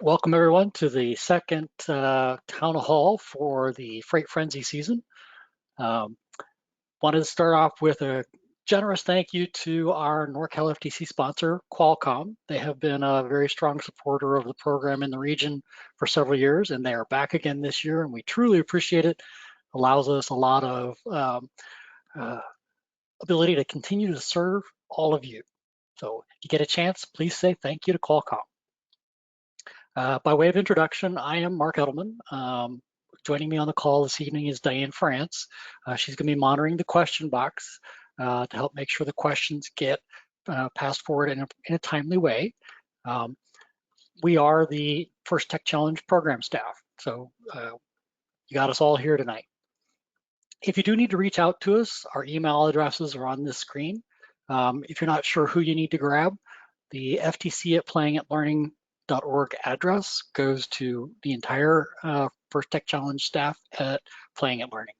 Welcome everyone to the second town hall for the Freight Frenzy season. Wanted to start off with a generous thank you to our NorCal FTC sponsor, Qualcomm. They have been a very strong supporter of the program in the region for several years, and they are back again this year, and we truly appreciate it. Allows us a lot of ability to continue to serve all of you. So if you get a chance, please say thank you to Qualcomm. By way of introduction, I am Mark Edelman. Joining me on the call this evening is Diane France. She's going to be monitoring the question box to help make sure the questions get passed forward in a timely way. We are the First Tech Challenge program staff, so you got us all here tonight. If you do need to reach out to us, our email addresses are on this screen. If you're not sure who you need to grab, the ftc@playingatlearning.org address goes to the entire First Tech Challenge staff at Playing at Learning.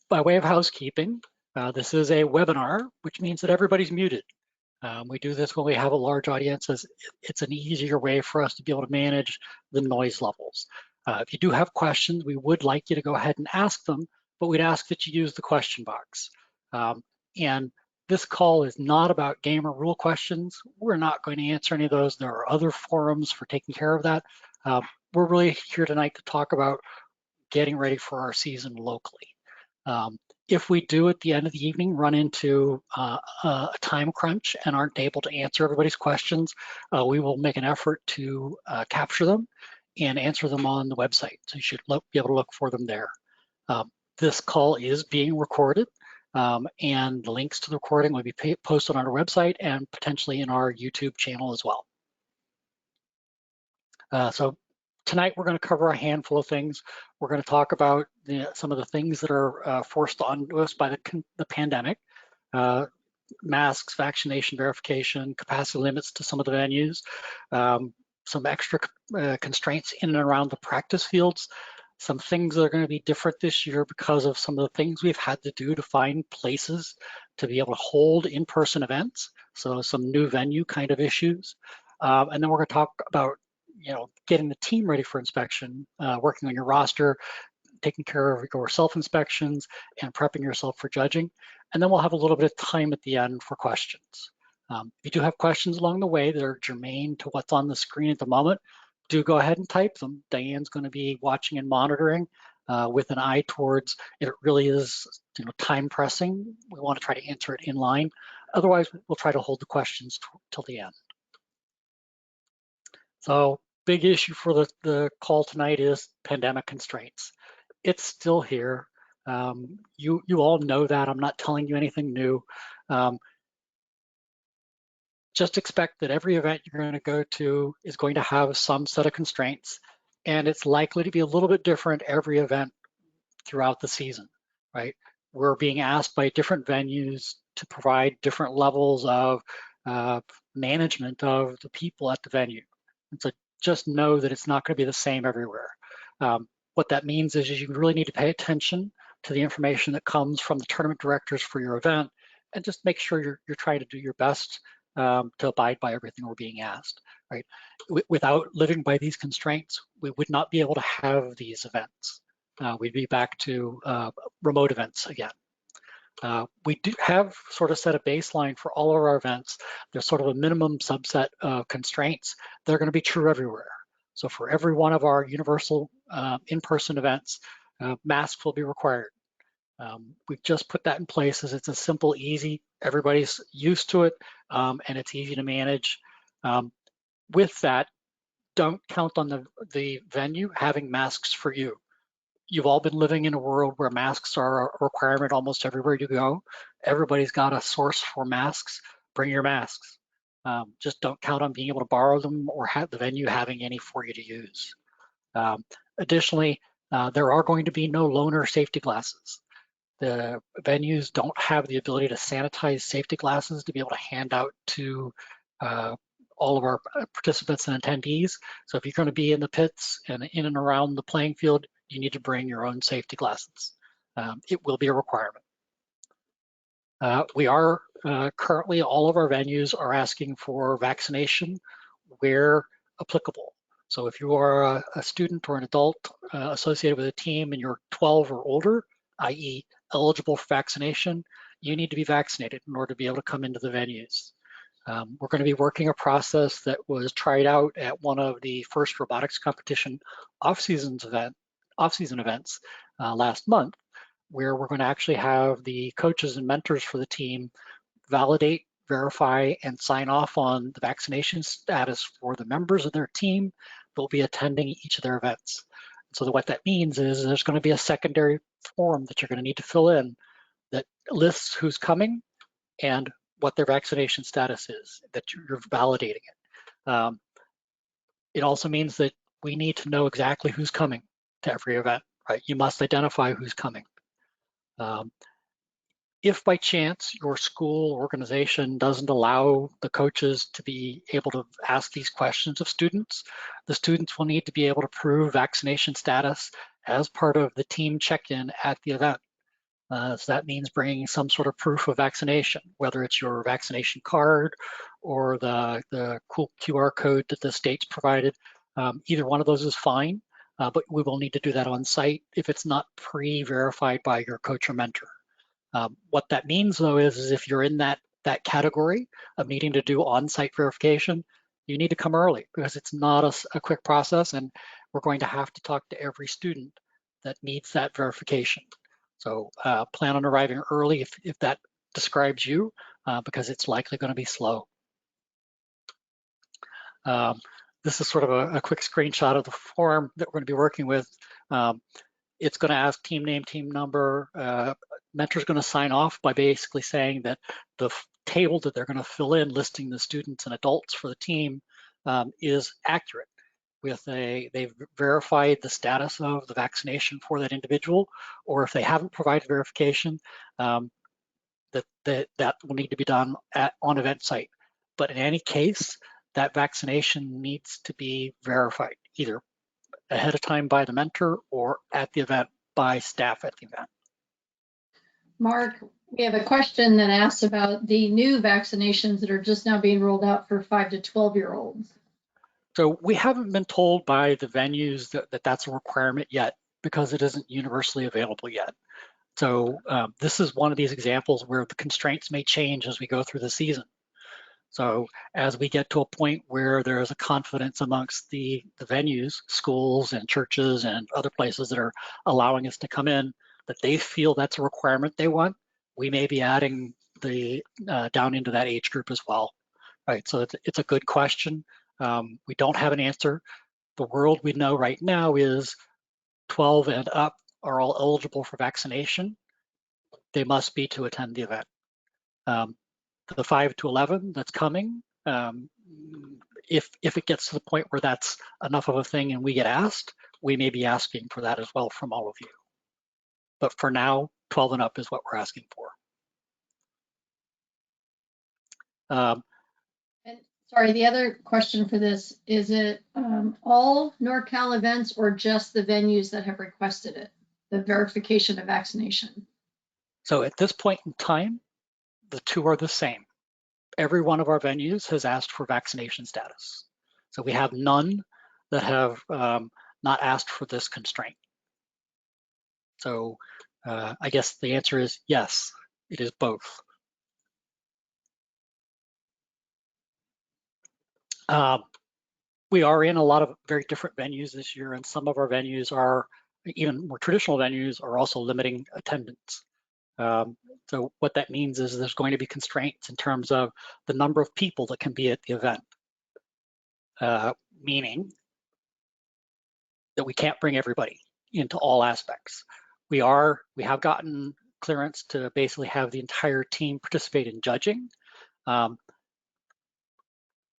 By way of housekeeping, this is a webinar, which means that everybody's muted. We do this when we have a large audience, as it's an easier way for us to be able to manage the noise levels. If you do have questions, we would like you to go ahead and ask them, but we'd ask that you use the question box. And this call is not about game or rule questions. We're not going to answer any of those. There are other forums for taking care of that. We're really here tonight to talk about getting ready for our season locally. If we do at the end of the evening run into a time crunch and aren't able to answer everybody's questions, we will make an effort to capture them and answer them on the website. So you should be able to look for them there. This call is being recorded. And the links to the recording will be posted on our website and potentially in our YouTube channel as well. So tonight we're going to cover a handful of things. We're going to talk about some of the things that are forced onto us by the pandemic. Masks, vaccination verification, capacity limits to some of the venues, some extra constraints in and around the practice fields. Some things that are going to be different this year because of some of the things we've had to do to find places to be able to hold in-person events. So some new venue kind of issues. And then we're going to talk about, getting the team ready for inspection, working on your roster, taking care of your self-inspections, and prepping yourself for judging. And then we'll have a little bit of time at the end for questions. If you do have questions along the way that are germane to what's on the screen at the moment, do go ahead and type them. Diane's going to be watching and monitoring with an eye towards if it really is time pressing. We want to try to answer it in line. Otherwise, we'll try to hold the questions till the end. So big issue for the call tonight is pandemic constraints. It's still here. You all know that. I'm not telling you anything new. Just expect that every event you're going to go to is going to have some set of constraints, and it's likely to be a little bit different every event throughout the season, right? We're being asked by different venues to provide different levels of management of the people at the venue. And so just know that it's not going to be the same everywhere. What that means is you really need to pay attention to the information that comes from the tournament directors for your event, and just make sure you're trying to do your best to abide by everything we're being asked, right? Without living by these constraints, we would not be able to have these events. We'd be back to remote events again. We do have sort of set a baseline for all of our events. There's sort of a minimum subset of constraints that are going to be true everywhere. So for every one of our universal in-person events, masks will be required. We've just put that in place as it's a simple, easy, everybody's used to it, and it's easy to manage. With that, don't count on the venue having masks for you. You've all been living in a world where masks are a requirement almost everywhere you go. Everybody's got a source for masks. Bring your masks. Just don't count on being able to borrow them or have the venue having any for you to use. Additionally, there are going to be no loaner safety glasses. The venues don't have the ability to sanitize safety glasses to be able to hand out to all of our participants and attendees. So if you're going to be in the pits and in and around the playing field, you need to bring your own safety glasses. It will be a requirement. We are currently, all of our venues are asking for vaccination where applicable. So if you are a student or an adult associated with a team and you're 12 or older, i.e. eligible for vaccination, you need to be vaccinated in order to be able to come into the venues. We're going to be working a process that was tried out at one of the first robotics competition off-season events last month, where we're going to actually have the coaches and mentors for the team validate, verify, and sign off on the vaccination status for the members of their team that will be attending each of their events. So what that means is there's going to be a secondary form that you're going to need to fill in that lists who's coming and what their vaccination status is, that you're validating it. It also means that we need to know exactly who's coming to every event, right? You must identify who's coming. If by chance your school organization doesn't allow the coaches to be able to ask these questions of students, the students will need to be able to prove vaccination status as part of the team check-in at the event. So that means bringing some sort of proof of vaccination, whether it's your vaccination card or the cool QR code that the state's provided. Either one of those is fine, but we will need to do that on site if it's not pre-verified by your coach or mentor. What that means though is if you're in that category of needing to do on-site verification, you need to come early because it's not a quick process, and we're going to have to talk to every student that needs that verification. So plan on arriving early if that describes you, because it's likely going to be slow. This is sort of a quick screenshot of the form that we're going to be working with. It's going to ask team name, team number. Mentor's going to sign off by basically saying that the table that they're going to fill in listing the students and adults for the team is accurate. They've verified the status of the vaccination for that individual, or if they haven't provided verification, that will need to be done on event site. But in any case, that vaccination needs to be verified either ahead of time by the mentor or at the event by staff at the event. Mark, we have a question that asks about the new vaccinations that are just now being rolled out for 5 to 12-year-olds. So we haven't been told by the venues that that's a requirement yet because it isn't universally available yet. So this is one of these examples where the constraints may change as we go through the season. So as we get to a point where there is a confidence amongst the venues, schools and churches and other places that are allowing us to come in, that they feel that's a requirement they want, we may be adding the down into that age group as well. Right, so it's a good question. We don't have an answer. The world we know right now is 12 and up are all eligible for vaccination. They must be to attend the event. The 5 to 11 that's coming, if it gets to the point where that's enough of a thing and we get asked, we may be asking for that as well from all of you. But for now, 12 and up is what we're asking for. And sorry, the other question for this, is it all NorCal events or just the venues that have requested it, the verification of vaccination? So at this point in time, the two are the same. Every one of our venues has asked for vaccination status. So we have none that have not asked for this constraint. So I guess the answer is yes, it is both. We are in a lot of very different venues this year, and some of our venues are, even more traditional venues, are also limiting attendance. So what that means is there's going to be constraints in terms of the number of people that can be at the event, meaning that we can't bring everybody into all aspects. We have gotten clearance to basically have the entire team participate in judging.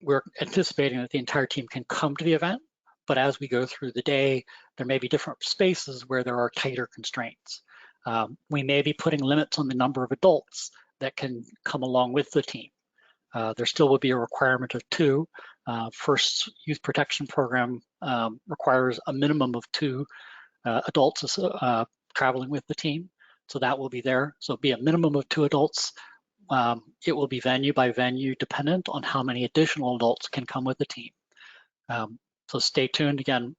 We're anticipating that the entire team can come to the event, but as we go through the day, there may be different spaces where there are tighter constraints. We may be putting limits on the number of adults that can come along with the team. There still will be a requirement of 2. First Youth Protection Program requires a minimum of 2 adults traveling with the team. So that will be there. So it'll be a minimum of 2 adults. It will be venue by venue dependent on how many additional adults can come with the team. So stay tuned. Again,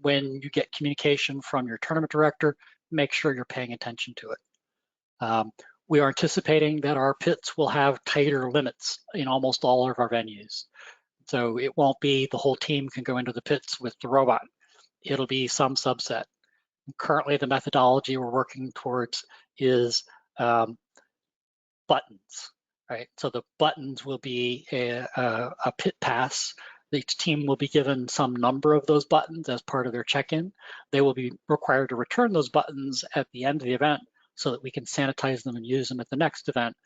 when you get communication from your tournament director, make sure you're paying attention to it. We are anticipating that our pits will have tighter limits in almost all of our venues. So it won't be the whole team can go into the pits with the robot. It'll be some subset. Currently, the methodology we're working towards is buttons, right? So the buttons will be a pit pass. Each team will be given some number of those buttons as part of their check-in. They will be required to return those buttons at the end of the event so that we can sanitize them and use them at the next event.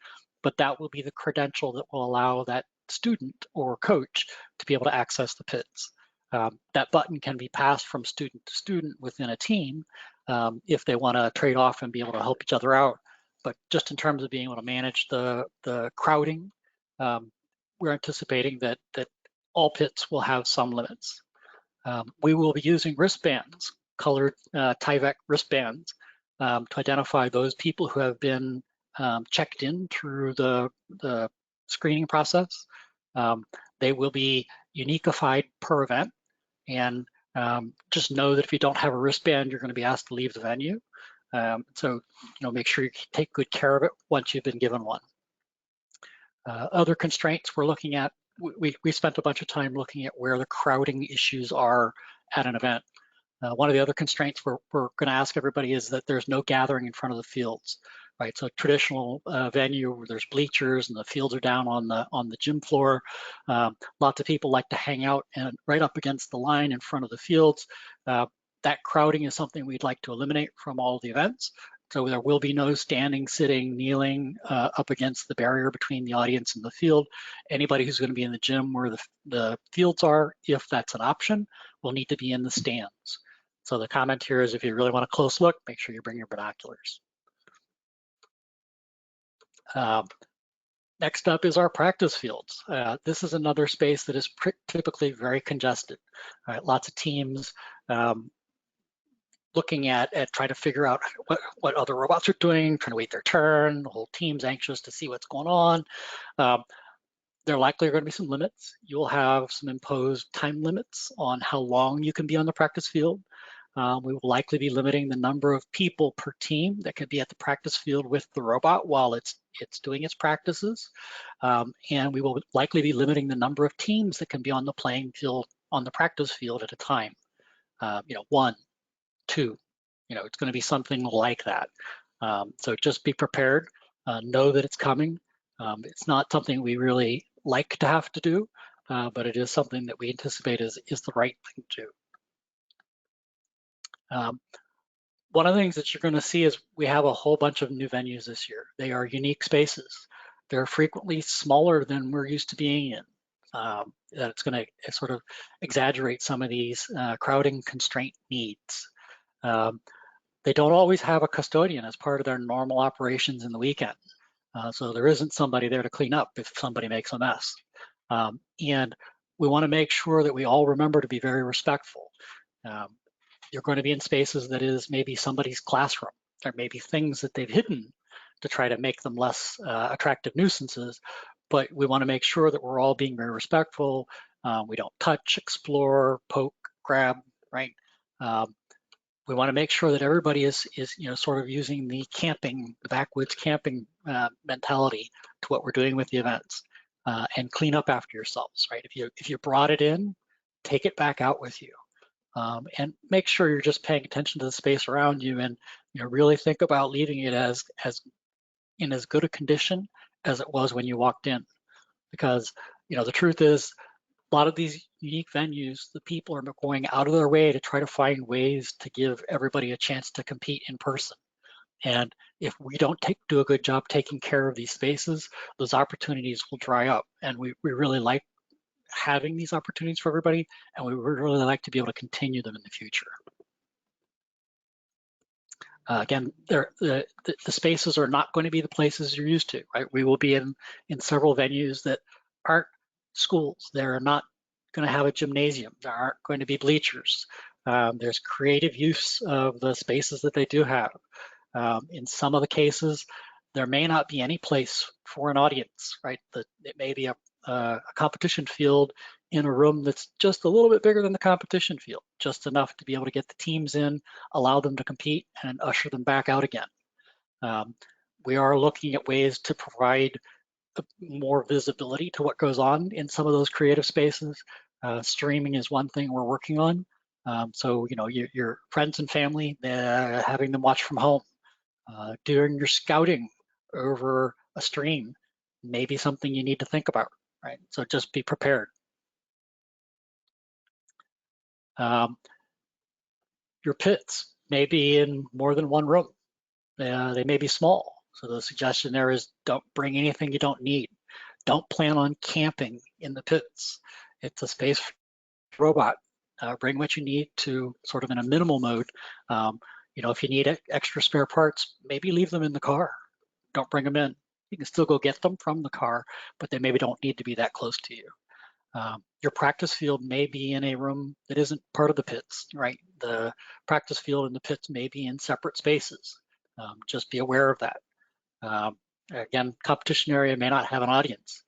But that will be the credential that will allow that student or coach to be able to access the pits. That button can be passed from student to student within a team if they want to trade off and be able to help each other out. But just in terms of being able to manage the crowding, we're anticipating that all pits will have some limits. We will be using wristbands, colored Tyvek wristbands, to identify those people who have been checked in through the screening process. They will be uniqueified per event, and just know that if you don't have a wristband, you're going to be asked to leave the venue. So, make sure you take good care of it once you've been given one. Other constraints we're looking at, we spent a bunch of time looking at where the crowding issues are at an event. One of the other constraints we're going to ask everybody is that there's no gathering in front of the fields, right? So traditional venue where there's bleachers and the fields are down on the gym floor. Lots of people like to hang out and right up against the line in front of the fields. That crowding is something we'd like to eliminate from all of the events. So there will be no standing, sitting, kneeling up against the barrier between the audience and the field. Anybody who's going to be in the gym where the fields are, if that's an option, will need to be in the stands. So the comment here is if you really want a close look, make sure you bring your binoculars. Next up is our practice fields. This is another space that is typically very congested. Lots of teams looking at trying to figure out what other robots are doing, trying to wait their turn. The whole team's anxious to see what's going on. There likely are going to be some limits. You'll have some imposed time limits on how long you can be on the practice field. We will likely be limiting the number of people per team that could be at the practice field with the robot while it's doing its practices. And we will likely be limiting the number of teams that can be on the playing field, on the practice field at a time. 1, 2, it's going to be something like that. So just be prepared, know that it's coming. It's not something we really like to have to do, but it is something that we anticipate is the right thing to do. One of the things that you're going to see is we have a whole bunch of new venues this year. They are unique spaces. They're frequently smaller than we're used to being in. That's going to sort of exaggerate some of these crowding constraint needs. They don't always have a custodian as part of their normal operations in the weekend. So there isn't somebody there to clean up if somebody makes a mess. And we want to make sure that we all remember to be very respectful. You're going to be in spaces that is maybe somebody's classroom. There may be things that they've hidden to try to make them less attractive nuisances, but we want to make sure that we're all being very respectful. We don't touch, explore, poke, grab, right? We want to make sure that everybody is sort of using the backwoods camping mentality to what we're doing with the events, and clean up after yourselves, right? If you brought it in, take it back out with you. And make sure you're just paying attention to the space around you, and really think about leaving it as in as good a condition as it was when you walked in, because the truth is a lot of these unique venues, the people are going out of their way to try to find ways to give everybody a chance to compete in person. And if we don't do a good job taking care of these spaces, those opportunities will dry up. And we really like having these opportunities for everybody, and we would really like to be able to continue them in the future. Again, the spaces are not going to be the places you're used to, right? We will be in several venues that aren't schools. They're not going to have a gymnasium. There aren't going to be bleachers. There's creative use of the spaces that they do have. In some of the cases, there may not be any place for an audience, right? It may be a competition field in a room that's just a little bit bigger than the competition field, just enough to be able to get the teams in, allow them to compete, and usher them back out again. We are looking at ways to provide more visibility to what goes on in some of those creative spaces. Streaming is one thing we're working on. So, your friends and family, having them watch from home, doing your scouting over a stream, maybe something you need to think about, right? So just be prepared. Your pits may be in more than one room. They may be small. So the suggestion there is don't bring anything you don't need. Don't plan on camping in the pits. It's a space robot. Bring what you need to sort of in a minimal mode. If you need extra spare parts, maybe leave them in the car. Don't bring them in. You can still go get them from the car, but they maybe don't need to be that close to you. Your practice field may be in a room that isn't part of the pits, right? The practice field and the pits may be in separate spaces. Just be aware of that. Again, competition area may not have an audience.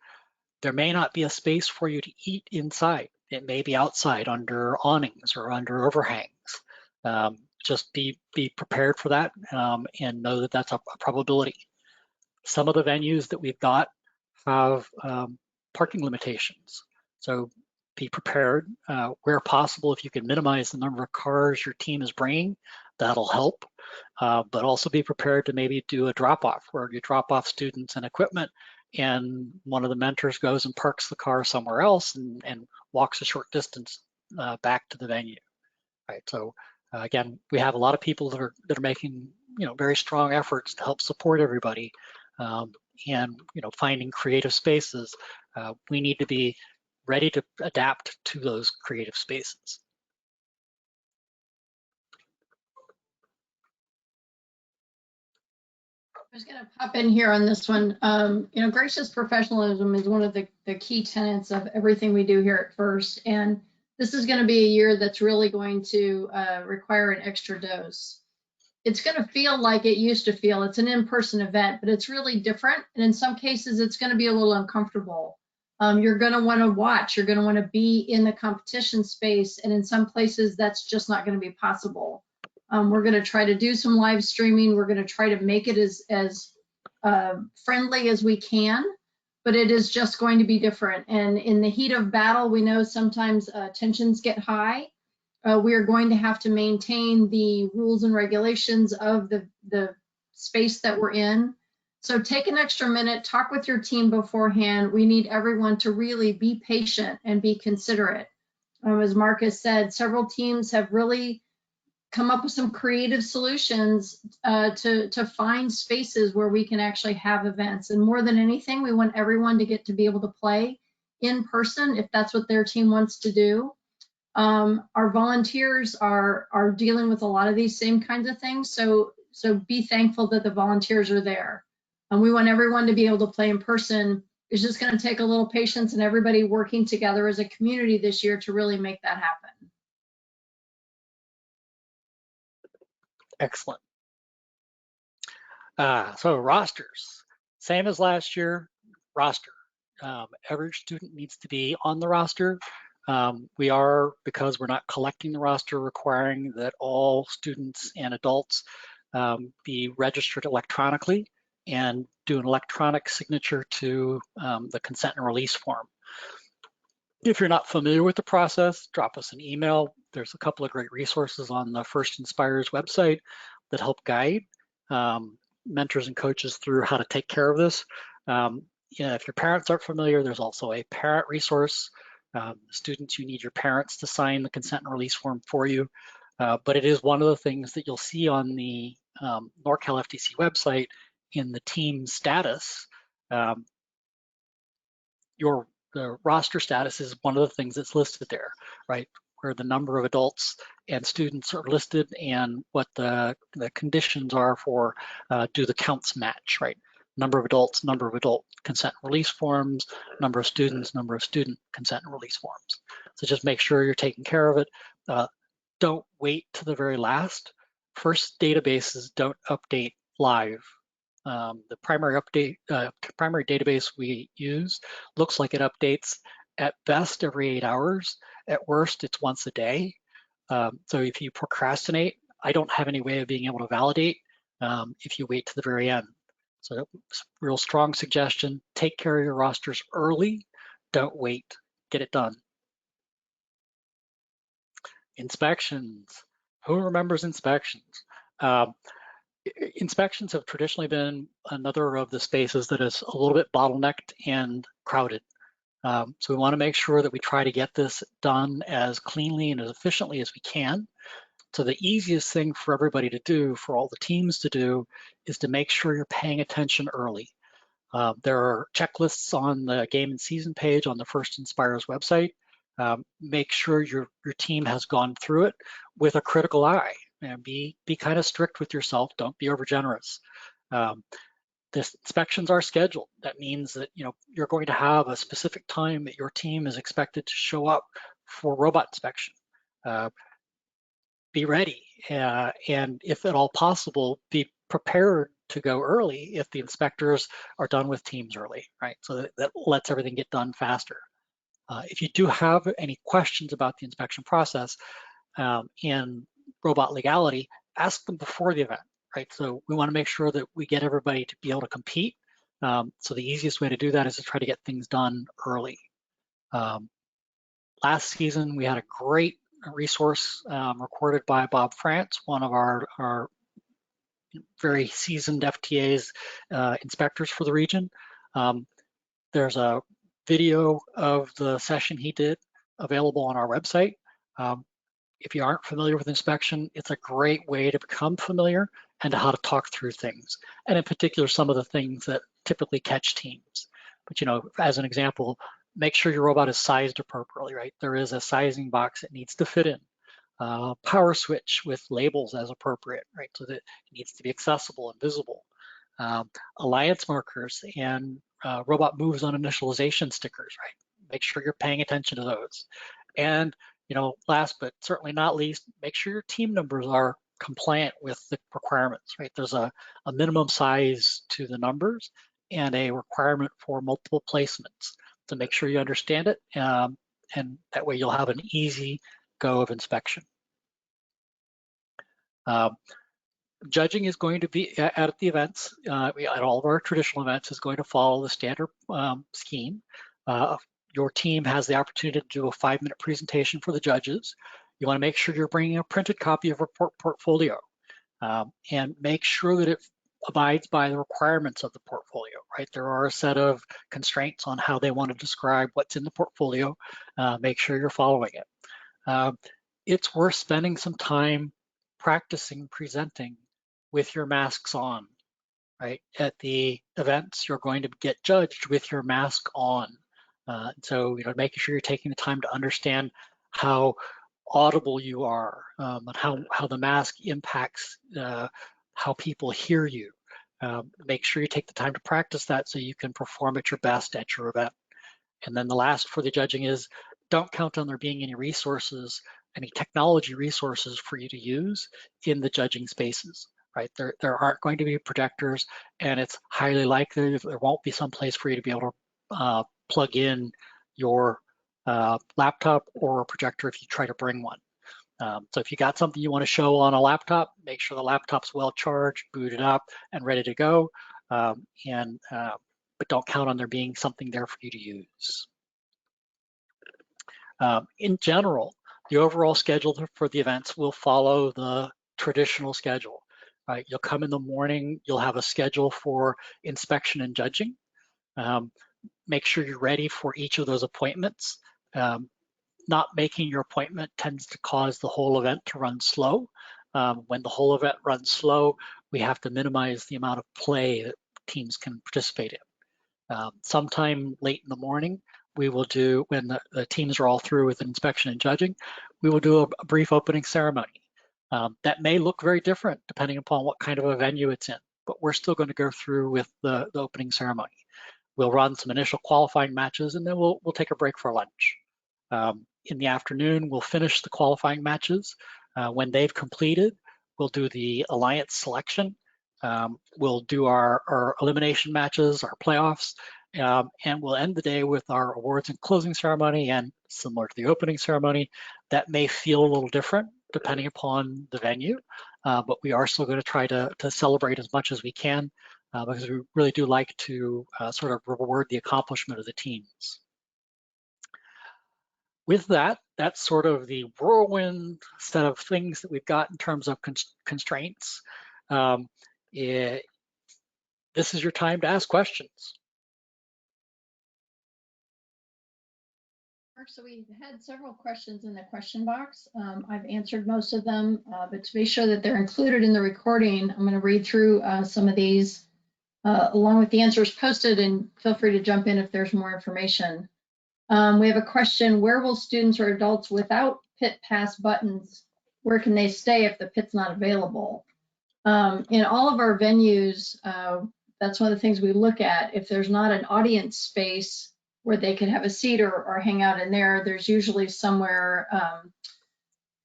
There may not be a space for you to eat inside. It may be outside under awnings or under overhangs. Just be prepared for that and know that that's a probability. Some of the venues that we've got have parking limitations. So be prepared where possible. If you can minimize the number of cars your team is bringing, that'll help. But also be prepared to maybe do a drop-off where you drop off students and equipment and one of the mentors goes and parks the car somewhere else and walks a short distance back to the venue. Right. So again, we have a lot of people that are making very strong efforts to help support everybody, and finding creative spaces. We need to be ready to adapt to those creative spaces. I was going to pop in here on this one. Gracious professionalism is one of the key tenets of everything we do here at First, and this is going to be a year that's really going to require an extra dose. It's going to feel like it used to feel. It's an in-person event, but it's really different, and in some cases, it's going to be a little uncomfortable. You're going to want to watch. You're going to want to be in the competition space, and in some places, that's just not going to be possible. We're going to try to do some live streaming. We're going to try to make it as friendly as we can, but it is just going to be different. And in the heat of battle, we know sometimes tensions get high. We are going to have to maintain the rules and regulations of the space that we're in. So take an extra minute, talk with your team beforehand. We need everyone to really be patient and be considerate. As Marcus said, several teams have really come up with some creative solutions to find spaces where we can actually have events. And more than anything, we want everyone to get to be able to play in person if that's what their team wants to do. Our volunteers are dealing with a lot of these same kinds of things. So be thankful that the volunteers are there. And we want everyone to be able to play in person. It's just going to take a little patience and everybody working together as a community this year to really make that happen. Excellent. So rosters, same as last year, roster. Every student needs to be on the roster. We are, because we're not collecting the roster, requiring that all students and adults be registered electronically and do an electronic signature to the consent and release form. If you're not familiar with the process, drop us an email. There's a couple of great resources on the First Inspires website that help guide mentors and coaches through how to take care of this. If your parents aren't familiar, there's also a parent resource. Students, you need your parents to sign the consent and release form for you. But it is one of the things that you'll see on the NorCal FTC website in the team status. The roster status is one of the things that's listed there, right? Where the number of adults and students are listed and what the conditions are for do the counts match, right? Number of adults, number of adult consent and release forms, number of students, number of student consent and release forms. So just make sure you're taking care of it. Don't wait to the very last. First databases don't update live. The primary database we use looks like it updates at best every 8 hours. At worst, it's once a day. So if you procrastinate, I don't have any way of being able to validate if you wait to the very end. So real strong suggestion, take care of your rosters early, don't wait, get it done. Inspections, who remembers inspections? Inspections have traditionally been another of the spaces that is a little bit bottlenecked and crowded. So we want to make sure that we try to get this done as cleanly and as efficiently as we can. So the easiest thing for everybody to do, for all the teams to do, is to make sure you're paying attention early. There are checklists on the game and season page on the First Inspires website. Make sure your team has gone through it with a critical eye, and be kind of strict with yourself. Don't be overgenerous. The inspections are scheduled. That means that you're going to have a specific time that your team is expected to show up for robot inspection. Be ready, and if at all possible, be prepared to go early if the inspectors are done with teams early, right? So that lets everything get done faster. If you do have any questions about the inspection process and robot legality, ask them before the event, right? So we want to make sure that we get everybody to be able to compete. So the easiest way to do that is to try to get things done early. Last season, we had a great resource recorded by Bob France, one of our very seasoned FTA's inspectors for the region. There's a video of the session he did available on our website. If you aren't familiar with inspection, it's a great way to become familiar and how to talk through things. And in particular, some of the things that typically catch teams. But as an example, make sure your robot is sized appropriately, right? There is a sizing box it needs to fit in. Power switch with labels as appropriate, right? So that it needs to be accessible and visible. Alliance markers and robot moves on initialization stickers, right? Make sure you're paying attention to those. And last but certainly not least, make sure your team numbers are compliant with the requirements, right? There's a minimum size to the numbers and a requirement for multiple placements. So make sure you understand it, and that way you'll have an easy go of inspection. Judging is going to be at the events, at all of our traditional events, is going to follow the standard scheme. Your team has the opportunity to do a 5-minute presentation for the judges. You want to make sure you're bringing a printed copy of your portfolio and make sure that it abides by the requirements of the portfolio, right? There are a set of constraints on how they want to describe what's in the portfolio. Make sure you're following it. It's worth spending some time practicing presenting with your masks on, right? At the events, you're going to get judged with your mask on. So, making sure you're taking the time to understand how audible you are and how the mask impacts how people hear you. Make sure you take the time to practice that so you can perform at your best at your event. And then the last for the judging is, don't count on there being any resources, any technology resources for you to use in the judging spaces, right? There aren't going to be projectors, and it's highly likely there won't be some place for you to be able to plug in your laptop or a projector if you try to bring one. So if you got something you want to show on a laptop, make sure the laptop's well charged, booted up, and ready to go. But don't count on there being something there for you to use. In general, the overall schedule for the events will follow the traditional schedule. Right? You'll come in the morning, you'll have a schedule for inspection and judging. Make sure you're ready for each of those appointments. Not making your appointment tends to cause the whole event to run slow. When the whole event runs slow, we have to minimize the amount of play that teams can participate in. Sometime late in the morning, we will do, when the teams are all through with inspection and judging, we will do a brief opening ceremony. That may look very different depending upon what kind of a venue it's in, but we're still going to go through with the opening ceremony. We'll run some initial qualifying matches, and then we'll take a break for lunch. In the afternoon, we'll finish the qualifying matches. When they've completed, we'll do the alliance selection. We'll do our elimination matches, our playoffs, And we'll end the day with our awards and closing ceremony, and similar to the opening ceremony, that may feel a little different depending upon the venue, but we are still going to try to celebrate as much as we can because we really do like to sort of reward the accomplishment of the teams. With that, that's sort of the whirlwind set of things that we've got in terms of constraints. This is your time to ask questions. So we had several questions in the question box. I've answered most of them, but to be sure that they're included in the recording, I'm going to read through some of these along with the answers posted, and feel free to jump in if there's more information. We have a question: where will students or adults without pit pass buttons, where can they stay if the pit's not available? In all of our venues, that's one of the things we look at. If there's not an audience space where they could have a seat or hang out in there, there's usually somewhere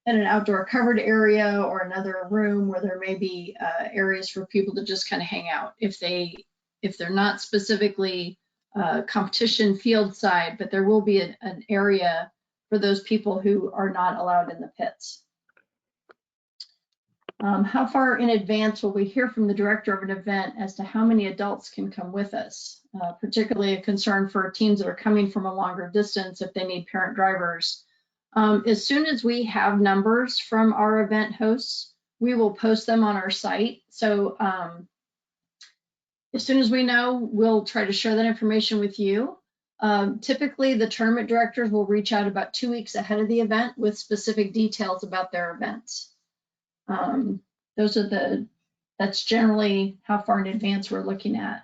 in an outdoor covered area or another room where there may be areas for people to just kind of hang out. If they're not specifically competition field side, but there will be an area for those people who are not allowed in the pits. How far in advance will we hear from the director of an event as to how many adults can come with us? Particularly a concern for teams that are coming from a longer distance if they need parent drivers. As soon as we have numbers from our event hosts, we will post them on our site. So as soon as we know, we'll try to share that information with you. Typically, the tournament directors will reach out about 2 weeks ahead of the event with specific details about their events. That's generally how far in advance we're looking at.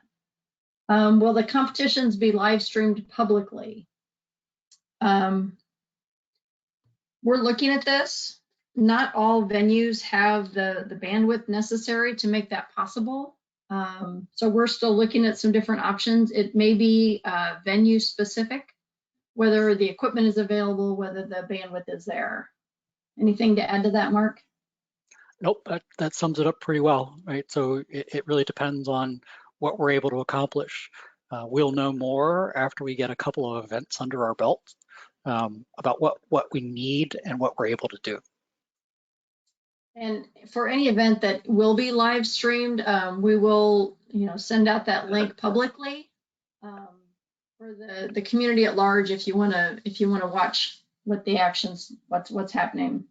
Will the competitions be live streamed publicly? We're looking at this. Not all venues have the bandwidth necessary to make that possible. So we're still looking at some different options. It may be venue specific, whether the equipment is available, whether the bandwidth is there. Anything to add to that, Mark? Nope, that sums it up pretty well, right? So it really depends on what we're able to accomplish. We'll know more after we get a couple of events under our belt about what we need and what we're able to do. And for any event that will be live streamed, we will, send out that link publicly for the community at large if you want to watch what the actions, what's happening.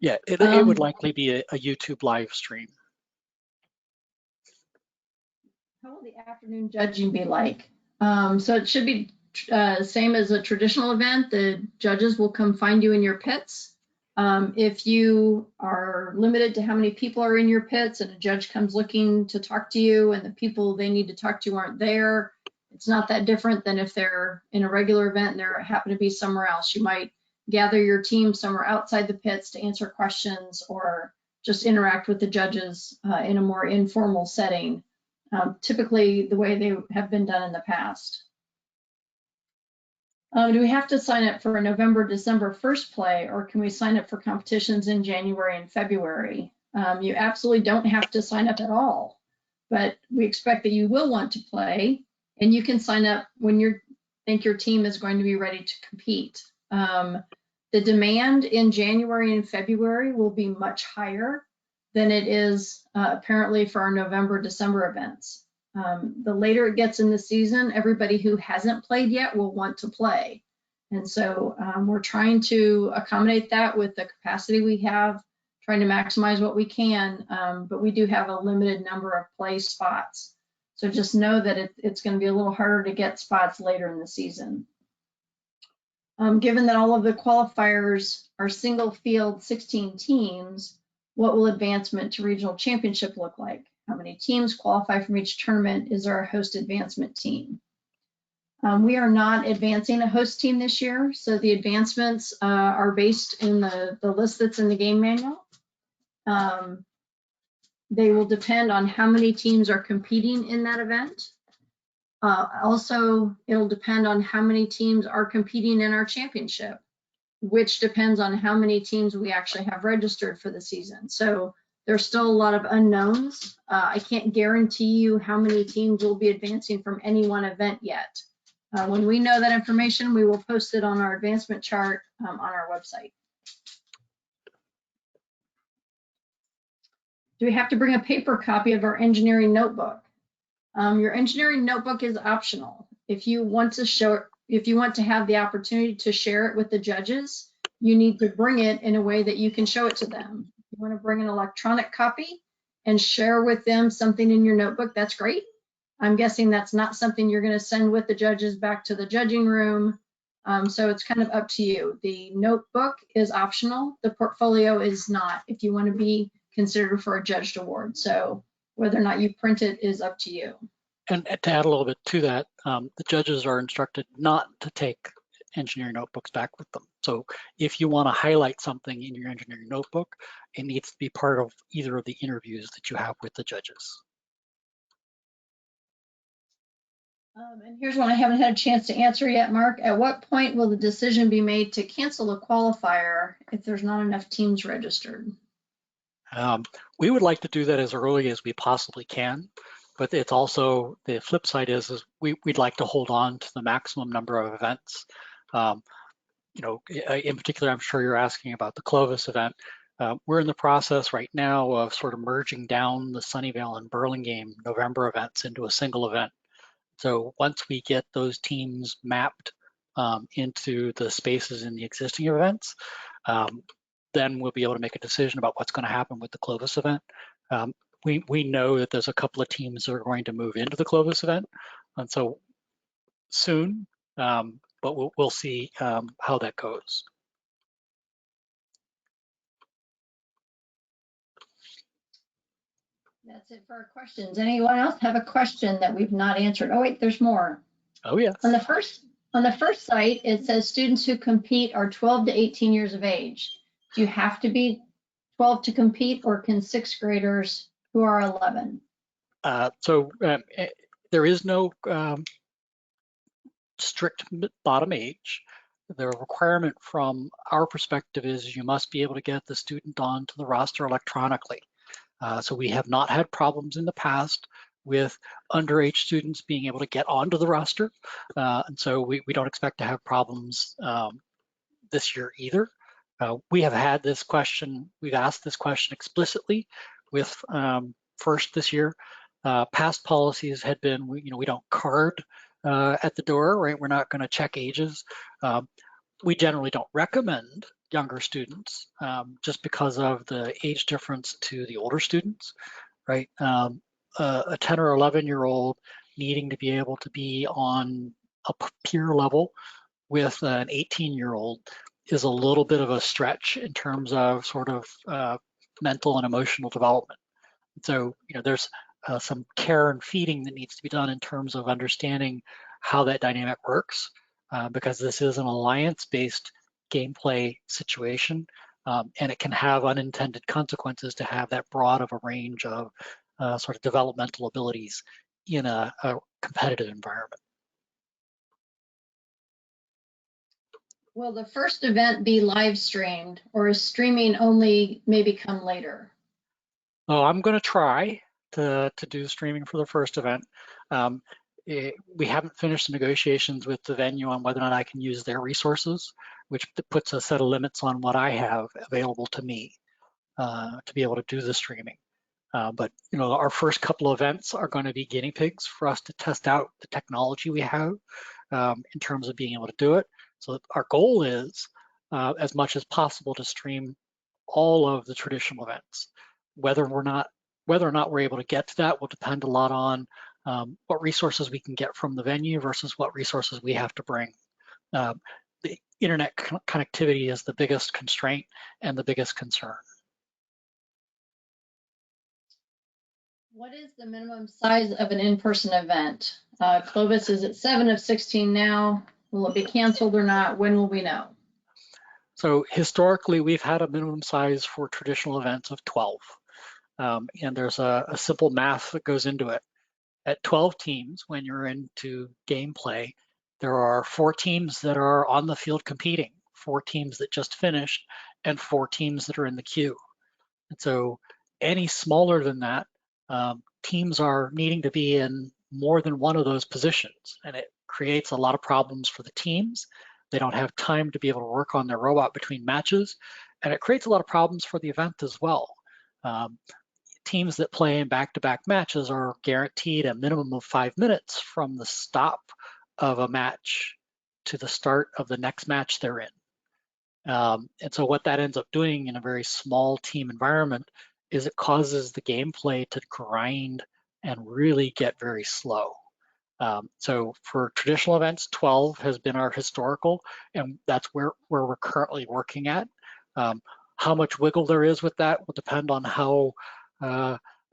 Yeah, it would likely be a YouTube live stream. How will the afternoon judging be like? So it should be same as a traditional event. The judges will come find you in your pits. If you are limited to how many people are in your pits and a judge comes looking to talk to you and the people they need to talk to aren't there, it's not that different than if they're in a regular event and they happen to be somewhere else. You might gather your team somewhere outside the pits to answer questions or just interact with the judges in a more informal setting, typically the way they have been done in the past. Do we have to sign up for a November, December first play, or can we sign up for competitions in January and February? You absolutely don't have to sign up at all, but we expect that you will want to play, and you can sign up when you think your team is going to be ready to compete. The demand in January and February will be much higher than it is apparently for our November, December events. The later it gets in the season, everybody who hasn't played yet will want to play. And so we're trying to accommodate that with the capacity we have, trying to maximize what we can, but we do have a limited number of play spots. So just know that it's going to be a little harder to get spots later in the season. Given that all of the qualifiers are single field 16 teams, what will advancement to regional championship look like? How many teams qualify from each tournament? Is there a host advancement team? We are not advancing a host team this year, so the advancements are based in the list that's in the game manual. They will depend on how many teams are competing in that event. Also, it'll depend on how many teams are competing in our championship, which depends on how many teams we actually have registered for the season. So there's still a lot of unknowns. I can't guarantee you how many teams will be advancing from any one event yet. When we know that information, we will post it on our advancement chart on our website. Do we have to bring a paper copy of our engineering notebook? Your engineering notebook is optional. If you want to have the opportunity to share it with the judges, you need to bring it in a way that you can show it to them. If you want to bring an electronic copy and share with them something in your notebook, that's great. I'm guessing that's not something you're going to send with the judges back to the judging room. So it's kind of up to you. The notebook is optional. The portfolio is not, if you want to be considered for a judged award. So whether or not you print it is up to you. And to add a little bit to that, the judges are instructed not to take engineering notebooks back with them. So if you want to highlight something in your engineering notebook, it needs to be part of either of the interviews that you have with the judges. And here's one I haven't had a chance to answer yet, Mark. At what point will the decision be made to cancel a qualifier if there's not enough teams registered? We would like to do that as early as we possibly can, but it's also, the flip side is we'd like to hold on to the maximum number of events. You know, in particular, I'm sure you're asking about the Clovis event. We're in the process right now of sort of merging down the Sunnyvale and Burlingame November events into a single event. So once we get those teams mapped into the spaces in the existing events, then we'll be able to make a decision about what's going to happen with the Clovis event. We know that there's a couple of teams that are going to move into the Clovis event, and so soon, but we'll see how that goes. That's it for our questions. Anyone else have a question that we've not answered? Oh wait, there's more. Oh yes. On the first site, it says students who compete are 12 to 18 years of age. Do you have to be 12 to compete, or can sixth graders who are 11? There is no strict bottom age. The requirement from our perspective is you must be able to get the student onto the roster electronically. So we have not had problems in the past with underage students being able to get onto the roster. And so we don't expect to have problems this year either. We have had this question, we've asked this question explicitly with FIRST this year. Past policies had been, we don't card at the door, right? We're not going to check ages. We generally don't recommend younger students just because of the age difference to the older students, right? A 10 or 11-year-old needing to be able to be on a peer level with an 18-year-old is a little bit of a stretch in terms of sort of mental and emotional development. So, there's some care and feeding that needs to be done in terms of understanding how that dynamic works, because this is an alliance-based gameplay situation, and it can have unintended consequences to have that broad of a range of sort of developmental abilities in a competitive environment. Will the first event be live streamed, or is streaming only maybe come later? Oh, I'm going to try to do streaming for the first event. We haven't finished the negotiations with the venue on whether or not I can use their resources, which puts a set of limits on what I have available to me to be able to do the streaming. But our first couple of events are going to be guinea pigs for us to test out the technology we have in terms of being able to do it. So our goal is, as much as possible, to stream all of the traditional events. Whether or not we're able to get to that will depend a lot on what resources we can get from the venue versus what resources we have to bring. The internet connectivity is the biggest constraint and the biggest concern. What is the minimum size of an in-person event? Clovis is at 7 of 16 now. Will it be canceled or not? When will we know? So historically, we've had a minimum size for traditional events of 12. And there's a simple math that goes into it. At 12 teams, when you're into gameplay, there are 4 teams that are on the field competing, 4 teams that just finished, and 4 teams that are in the queue. And so any smaller than that, teams are needing to be in more than one of those positions, and it creates a lot of problems for the teams. They don't have time to be able to work on their robot between matches, and it creates a lot of problems for the event as well. Teams that play in back-to-back matches are guaranteed a minimum of 5 minutes from the stop of a match to the start of the next match they're in. And so what that ends up doing in a very small team environment is it causes the gameplay to grind and really get very slow. So for traditional events, 12 has been our historical, and that's where we're currently working at. How much wiggle there is with that will depend on how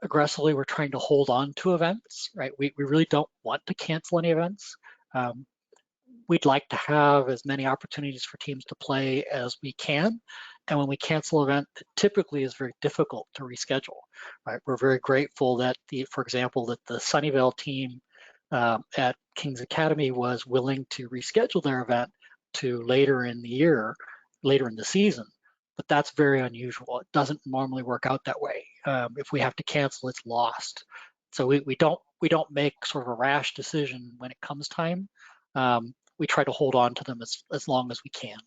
aggressively we're trying to hold on to events, right? We really don't want to cancel any events. We'd like to have as many opportunities for teams to play as we can. And when we cancel an event, it typically is very difficult to reschedule, right? We're very grateful that for example, that the Sunnyvale team at King's Academy was willing to reschedule their event to later in the year, later in the season. But that's very unusual. It doesn't normally work out that way. If we have to cancel, it's lost. So we don't make sort of a rash decision when it comes time. We try to hold on to them as long as we can.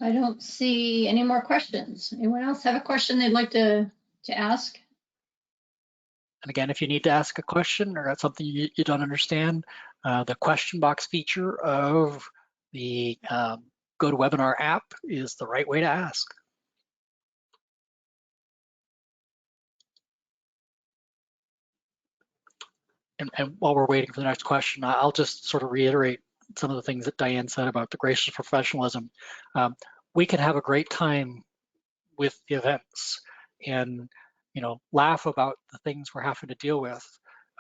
I don't see any more questions. Anyone else have a question they'd like to ask? And again, if you need to ask a question or that's something you don't understand, the question box feature of the GoToWebinar app is the right way to ask. And while we're waiting for the next question, I'll just sort of reiterate some of the things that Diane said about the gracious professionalism. We can have a great time with the events and laugh about the things we're having to deal with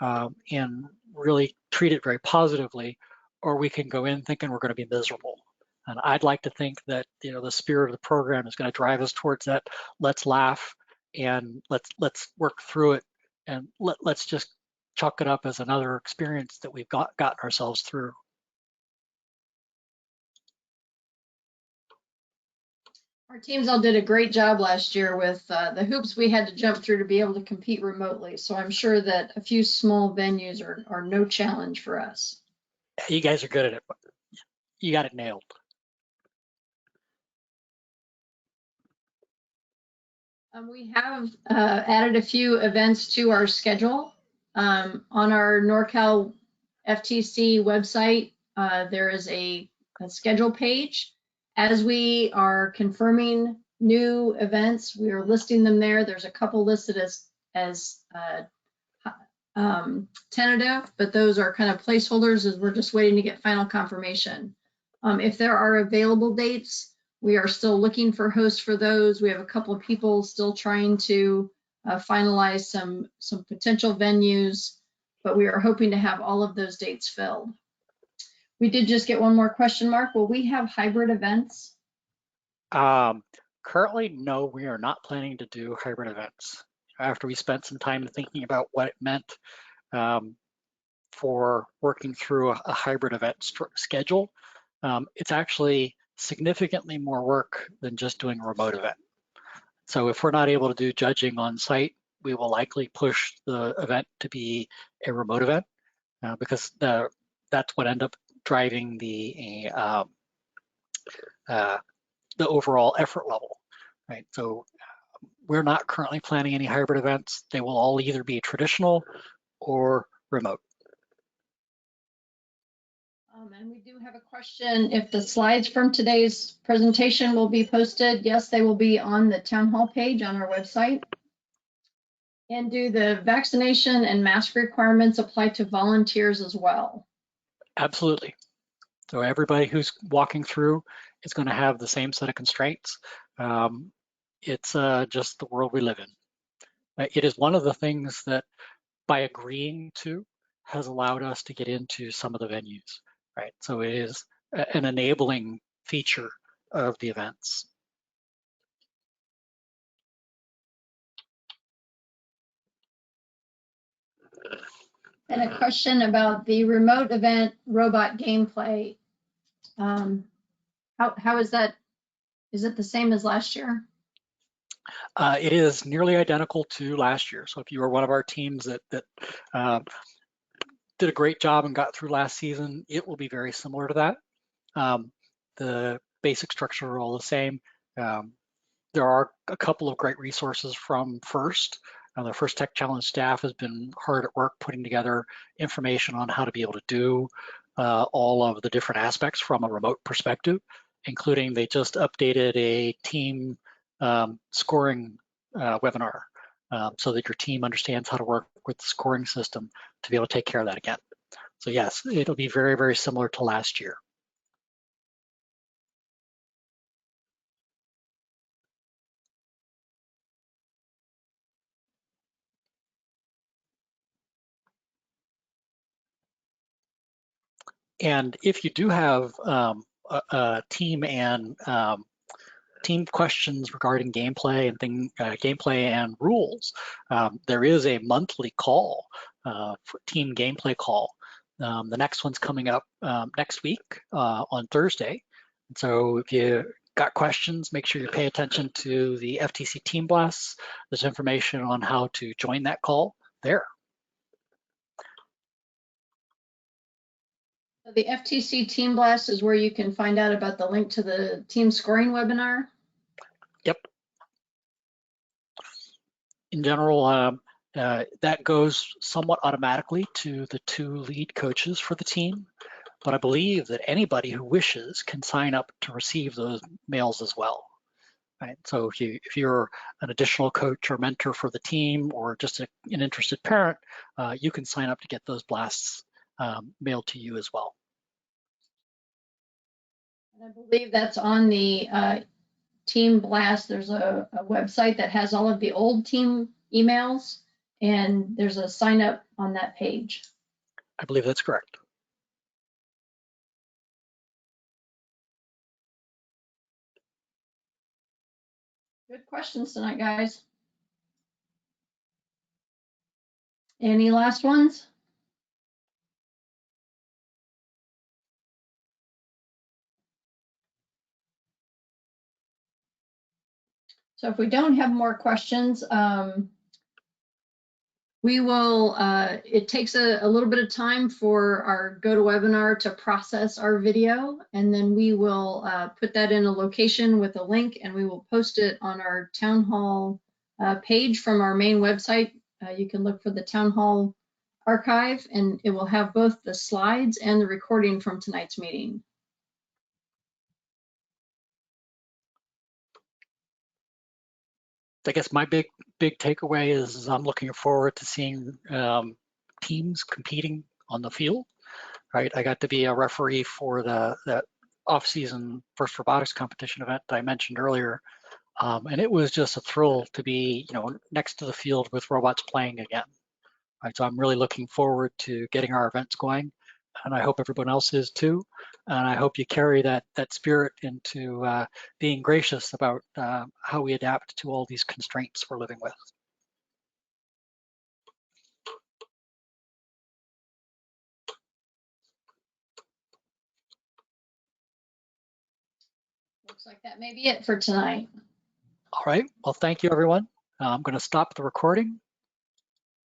and really treat it very positively, or we can go in thinking we're going to be miserable. And I'd like to think that the spirit of the program is going to drive us towards that. Let's laugh and let's work through it, and let's just chalk it up as another experience that we've gotten ourselves through. Our teams all did a great job last year with the hoops we had to jump through to be able to compete remotely. So I'm sure that a few small venues are no challenge for us. You guys are good at it. You got it nailed. We have added a few events to our schedule. On our NorCal FTC website, there is a schedule page. As we are confirming new events, we are listing them there. There's a couple listed as tentative, but those are kind of placeholders as we're just waiting to get final confirmation. If there are available dates, we are still looking for hosts for those. We have a couple of people still trying to finalize some potential venues, but we are hoping to have all of those dates filled. We did just get one more question, Mark. Will we have hybrid events? Currently, no, we are not planning to do hybrid events. After we spent some time thinking about what it meant for working through a hybrid event schedule, it's actually significantly more work than just doing a remote event. So if we're not able to do judging on site, we will likely push the event to be a remote event because that's what ended up driving the overall effort level, right? So we're not currently planning any hybrid events. They will all either be traditional or remote. And we do have a question if the slides from today's presentation will be posted. Yes, they will be on the town hall page on our website. And do the vaccination and mask requirements apply to volunteers as well? Absolutely. So everybody who's walking through is going to have the same set of constraints. It's just the world we live in. It is one of the things that by agreeing to has allowed us to get into some of the venues, right? So it is an enabling feature of the events. And a question about the remote event robot gameplay. How is that? Is it the same as last year? It is nearly identical to last year. So if you were one of our teams that did a great job and got through last season, it will be very similar to that. The basic structure are all the same. There are a couple of great resources from FIRST. The FIRST Tech Challenge staff has been hard at work putting together information on how to be able to do all of the different aspects from a remote perspective, including they just updated a team scoring webinar so that your team understands how to work with the scoring system to be able to take care of that again. So yes, it'll be very, very similar to last year. And if you do have a team and team questions regarding gameplay and gameplay and rules, there is a monthly call for team gameplay call. The next one's coming up next week on Thursday. And so if you got questions, make sure you pay attention to the FTC Team Blasts. There's information on how to join that call there. The FTC Team Blast is where you can find out about the link to the team scoring webinar? Yep. In general, that goes somewhat automatically to the 2 lead coaches for the team, but I believe that anybody who wishes can sign up to receive those mails as well. Right? So if you're an additional coach or mentor for the team or just an interested parent, you can sign up to get those blasts mailed to you as well. And I believe that's on the Team Blast. There's a website that has all of the old team emails, and there's a sign up on that page. I believe that's correct. Good questions tonight, guys. Any last ones? So if we don't have more questions, we will, it takes a little bit of time for our GoToWebinar to process our video, and then we will put that in a location with a link, and we will post it on our town hall page from our main website. You can look for the town hall archive, and it will have both the slides and the recording from tonight's meeting. I guess my big takeaway is I'm looking forward to seeing teams competing on the field. Right, I got to be a referee for that off-season FIRST robotics competition event that I mentioned earlier, and it was just a thrill to be, next to the field with robots playing again. Right, so I'm really looking forward to getting our events going, and I hope everyone else is too. And I hope you carry that spirit into being gracious about how we adapt to all these constraints we're living with. Looks like that may be it for tonight. All right, well, thank you, everyone. I'm going to stop the recording